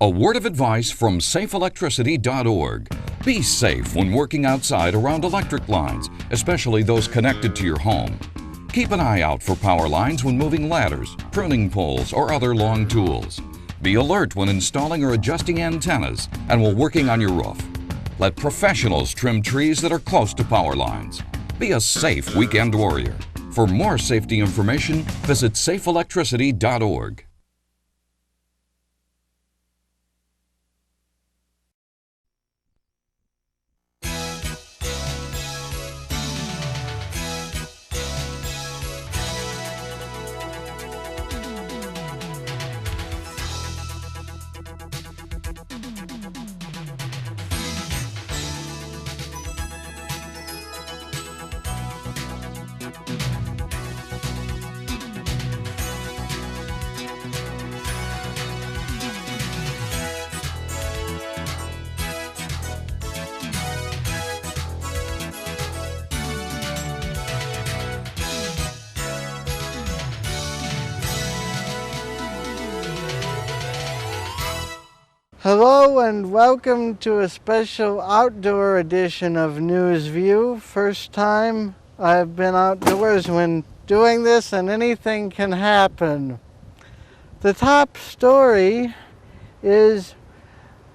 A word of advice from safeelectricity.org. Be safe when working outside around electric lines, especially those connected to your home. Keep an eye out for power lines when moving ladders, pruning poles, or other long tools. Be alert when installing or adjusting antennas and while working on your roof. Let professionals trim trees that are close to power lines. Be a safe weekend warrior. For more safety information, visit safeelectricity.org. Hello and welcome to a special outdoor edition of News View. First time I've been outdoors when doing this, and anything can happen. The top story is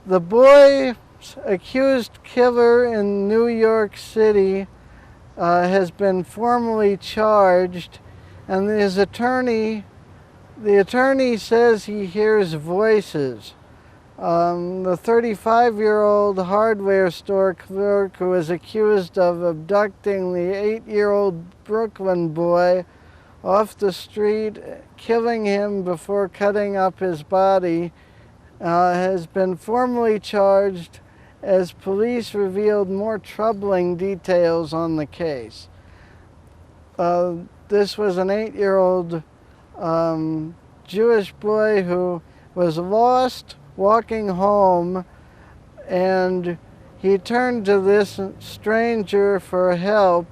the boy accused killer in New York City has been formally charged, and the attorney says he hears voices. The 35-year-old hardware store clerk who is accused of abducting the 8-year-old Brooklyn boy off the street, killing him before cutting up his body, has been formally charged as police revealed more troubling details on the case. This was an 8-year-old Jewish boy who was lost walking home, and he turned to this stranger for help,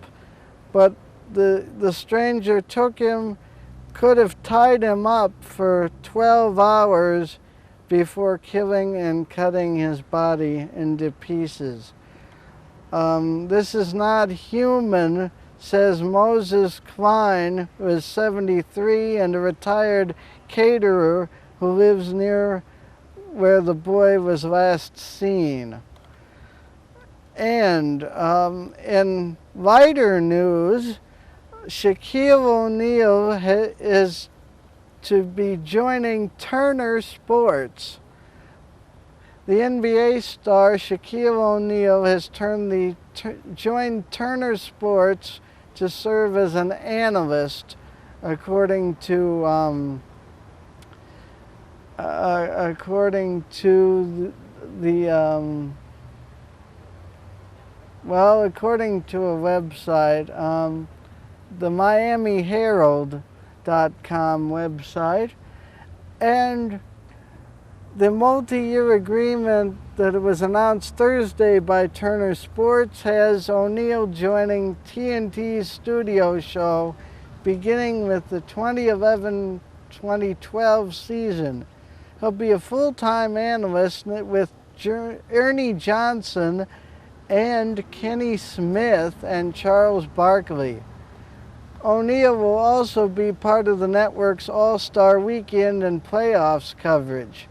but the stranger could have tied him up for 12 hours before killing and cutting his body into pieces. This is not human, says Moses Klein, who is 73 and a retired caterer who lives near where the boy was last seen. And in lighter news, Shaquille O'Neal is to be joining Turner Sports. The NBA star Shaquille O'Neal has joined Turner Sports to serve as an analyst, according to a website, the MiamiHerald.com website, and the multi-year agreement that was announced Thursday by Turner Sports has O'Neal joining TNT's studio show beginning with the 2011-2012 season. He'll be a full-time analyst with Ernie Johnson and Kenny Smith and Charles Barkley. O'Neal will also be part of the network's All-Star Weekend and playoffs coverage.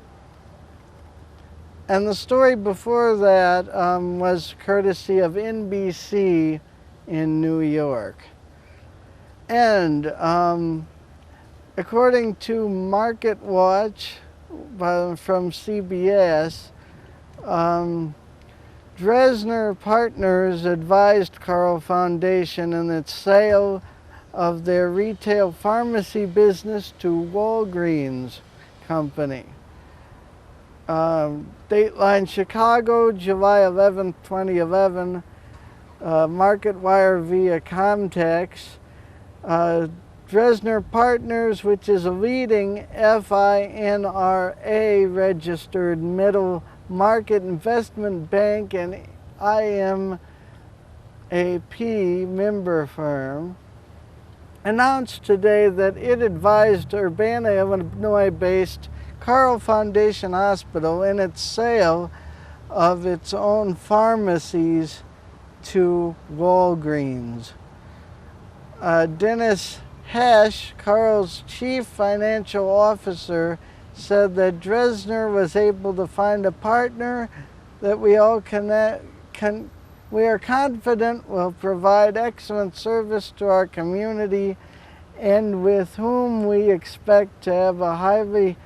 And the story before that was courtesy of NBC in New York. And according to Market Watch from CBS, Dresner Partners advised Carle Foundation in its sale of their retail pharmacy business to Walgreens Company. Dateline Chicago, July 11, 2011, MarketWire via Comtex. Dresner Partners, which is a leading FINRA registered middle market investment bank and IMAP member firm, announced today that it advised Urbana, Illinois-based Carle Foundation Hospital in its sale of its own pharmacies to Walgreens. Dennis Hesch, Carle's chief financial officer, said that Dresdner was able to find a partner that we are confident will provide excellent service to our community and with whom we expect to have a highly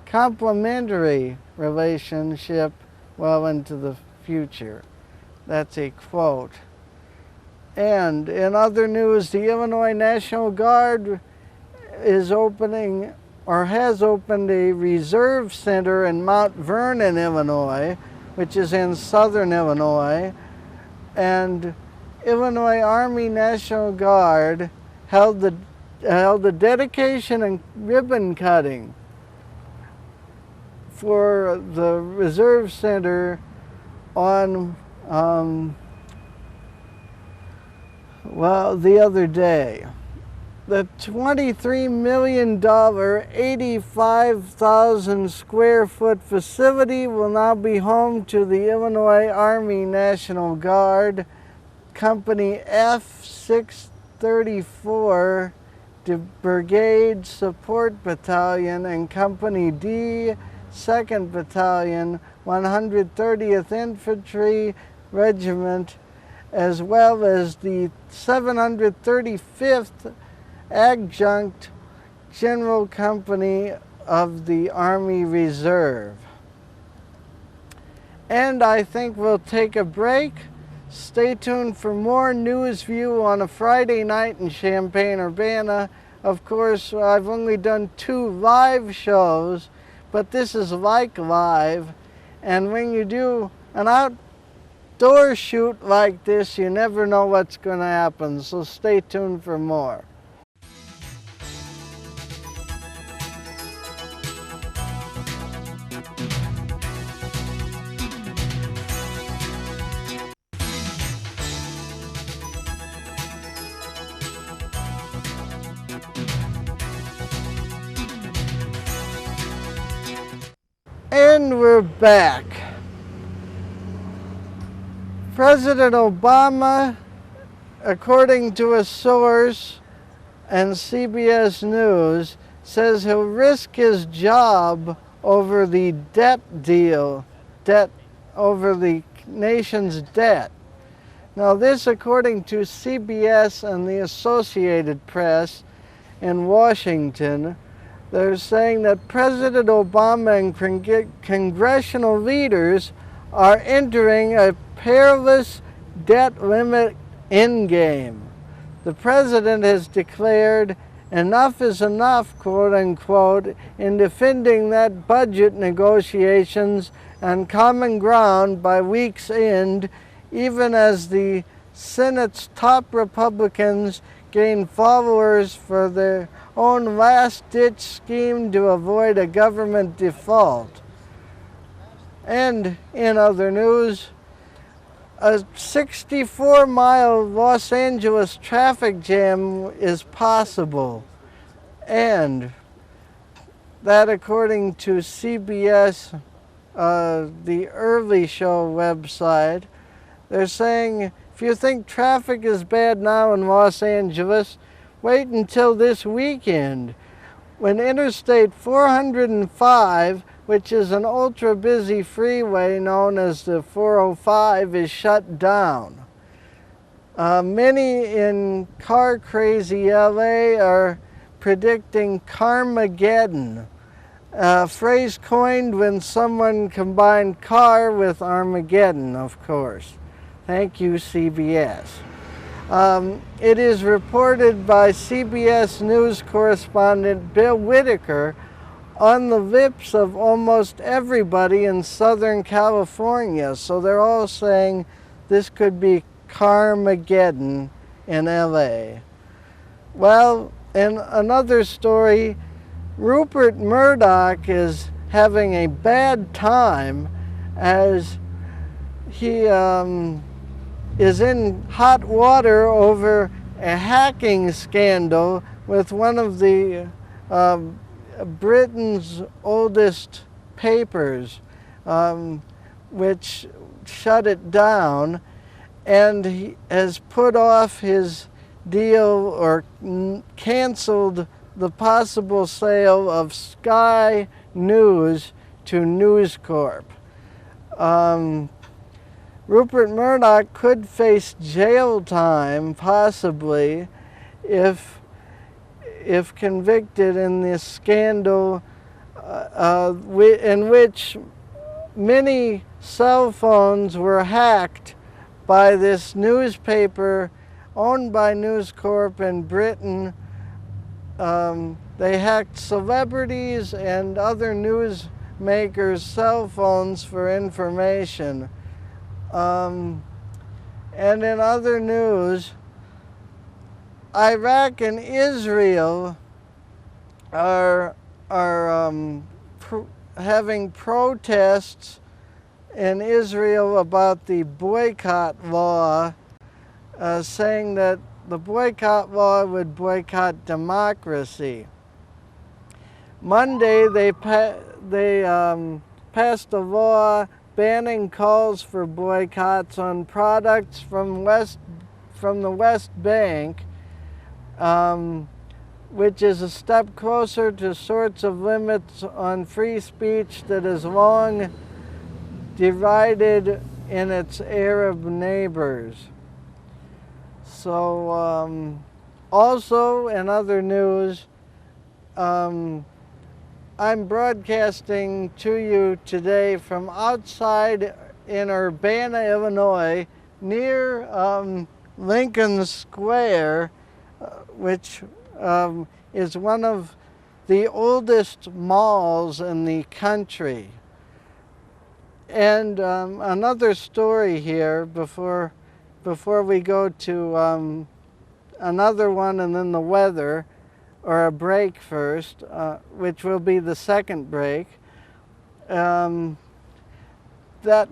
complementary relationship well into the future. That's a quote. And in other news, the Illinois National Guard is opening or has opened a reserve center in Mount Vernon, Illinois, which is in southern Illinois. And Illinois Army National Guard held the dedication and ribbon cutting for the reserve center on the other day. The $23 million, 85,000 square foot facility will now be home to the Illinois Army National Guard, Company F634 Brigade Support Battalion, and Company D, 2nd Battalion, 130th Infantry Regiment, as well as the 735th Adjunct General Company of the Army Reserve. And I think we'll take a break. Stay tuned for more News View on a Friday night in Champaign-Urbana. Of course, I've only done 2 live shows, but this is like live. And when you do an outdoor shoot like this, you never know what's going to happen. So stay tuned for more. And we're back. President Obama, according to a source and CBS News, says he'll risk his job over the debt over the nation's debt. Now this, according to CBS and the Associated Press in Washington, they're saying that President Obama and congressional leaders are entering a perilous debt limit endgame. The president has declared enough is enough, quote unquote, in defending that budget negotiations on common ground by week's end, even as the Senate's top Republicans gain followers for their own last-ditch scheme to avoid a government default. And in other news, a 64-mile Los Angeles traffic jam is possible. And that, according to CBS, the Early Show website, they're saying if you think traffic is bad now in Los Angeles, wait until this weekend when Interstate 405, which is an ultra-busy freeway known as the 405, is shut down. Many in car-crazy LA are predicting Carmageddon, a phrase coined when someone combined car with Armageddon, of course. Thank you, CBS. It is reported by CBS News correspondent Bill Whitaker on the lips of almost everybody in Southern California. So they're all saying this could be Carmageddon in LA. Well, in another story, Rupert Murdoch is having a bad time as he is in hot water over a hacking scandal with one of the Britain's oldest papers, which shut it down, and he has put off his deal or canceled the possible sale of Sky News to News Corp. Rupert Murdoch could face jail time, possibly, if convicted in this scandal in which many cell phones were hacked by this newspaper owned by News Corp in Britain. They hacked celebrities and other newsmakers' cell phones for information. And in other news, Iraq and Israel are having protests in Israel about the boycott law, saying that the boycott law would boycott democracy. Monday, they passed a law banning calls for boycotts on products from the West Bank, which is a step closer to sorts of limits on free speech that has long divided in its Arab neighbors. So, also in other news, I'm broadcasting to you today from outside in Urbana, Illinois, near Lincoln Square, which is one of the oldest malls in the country. And another story here before we go to another one and then the weather, or a break first, which will be the second break. That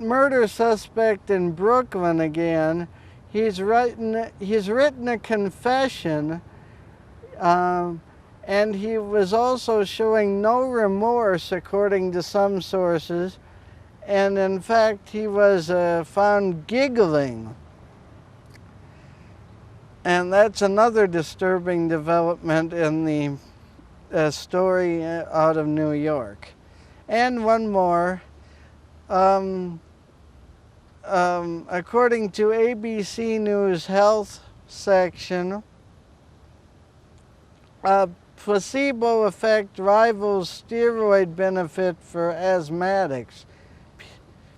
murder suspect in Brooklyn again, he's written a confession, and he was also showing no remorse according to some sources, and in fact he was found giggling. And that's another disturbing development in the story out of New York. And one more. According to ABC News Health section, placebo effect rivals steroid benefit for asthmatics.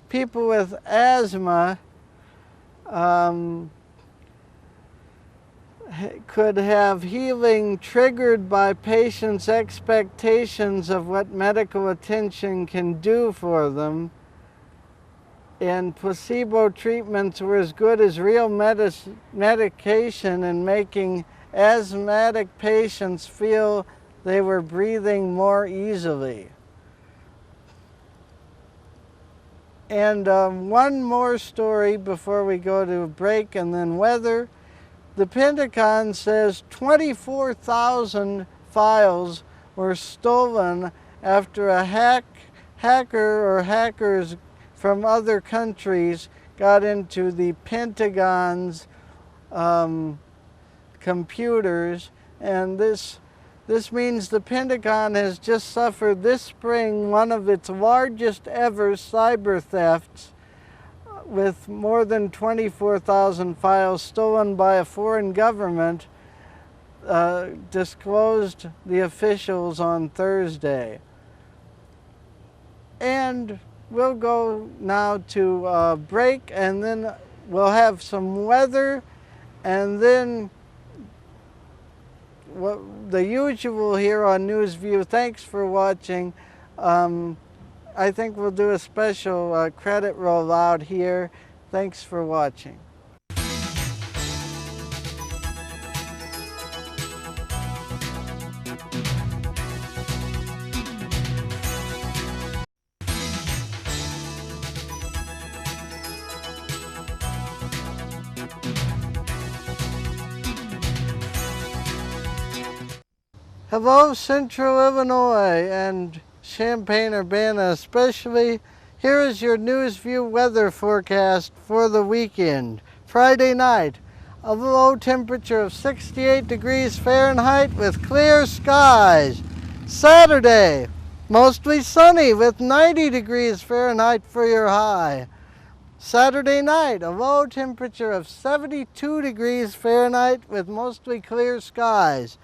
People with asthma could have healing triggered by patients' expectations of what medical attention can do for them, and placebo treatments were as good as real medication in making asthmatic patients feel they were breathing more easily. And one more story before we go to a break and then weather. The Pentagon says 24,000 files were stolen after a hacker or hackers from other countries got into the Pentagon's computers. And this means the Pentagon has just suffered this spring one of its largest ever cyber thefts, with more than 24,000 files stolen by a foreign government, disclosed the officials on Thursday. And we'll go now to a break, and then we'll have some weather, and then the usual here on NewsView. Thanks for watching. I think we'll do a special credit roll out here. Thanks for watching. Hello, Central Illinois and Champaign-Urbana especially. Here is your NewsView weather forecast for the weekend. Friday night, a low temperature of 68 degrees Fahrenheit with clear skies. Saturday, mostly sunny with 90 degrees Fahrenheit for your high. Saturday night, a low temperature of 72 degrees Fahrenheit with mostly clear skies.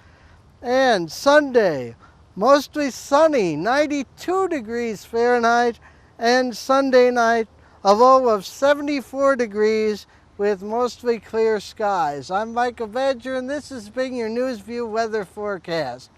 And Sunday, mostly sunny, 92 degrees Fahrenheit, and Sunday night, a low of 74 degrees with mostly clear skies. I'm Michael Badger, and this has been your NewsView weather forecast.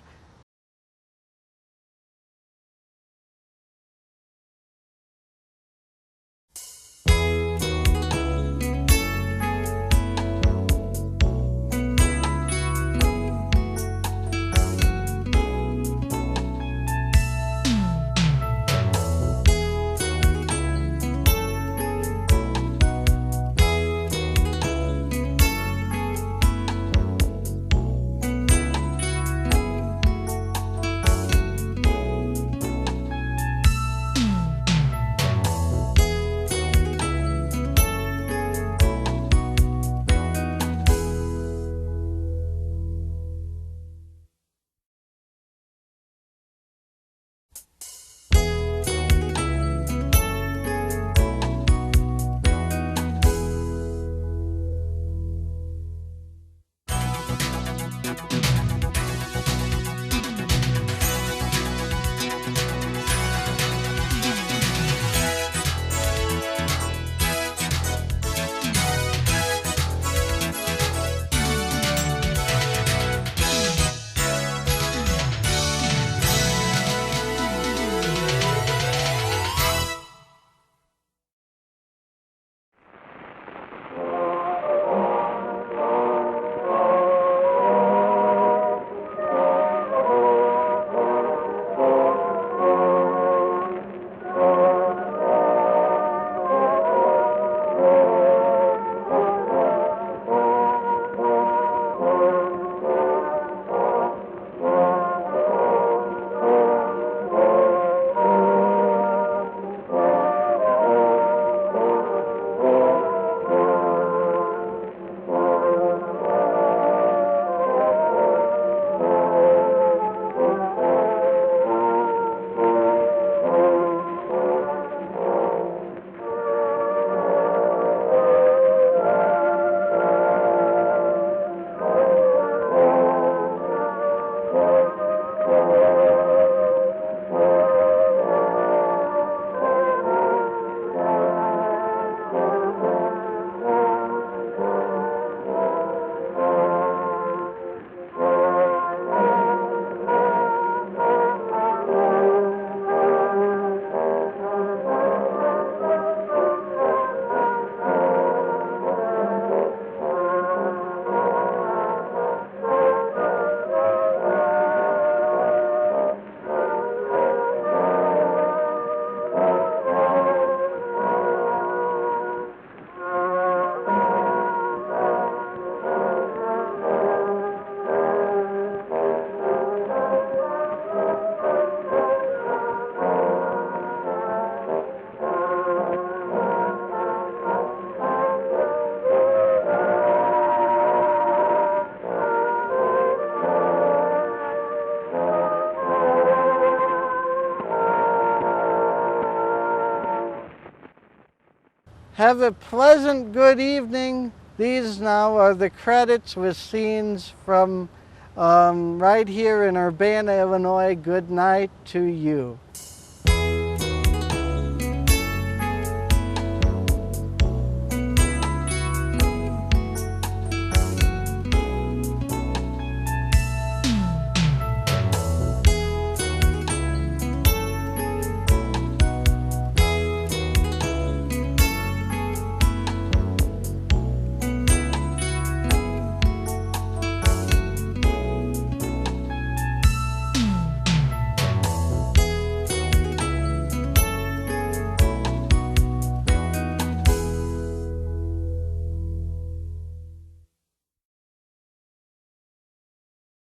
Have a pleasant good evening. These now are the credits with scenes from right here in Urbana, Illinois. Good night to you.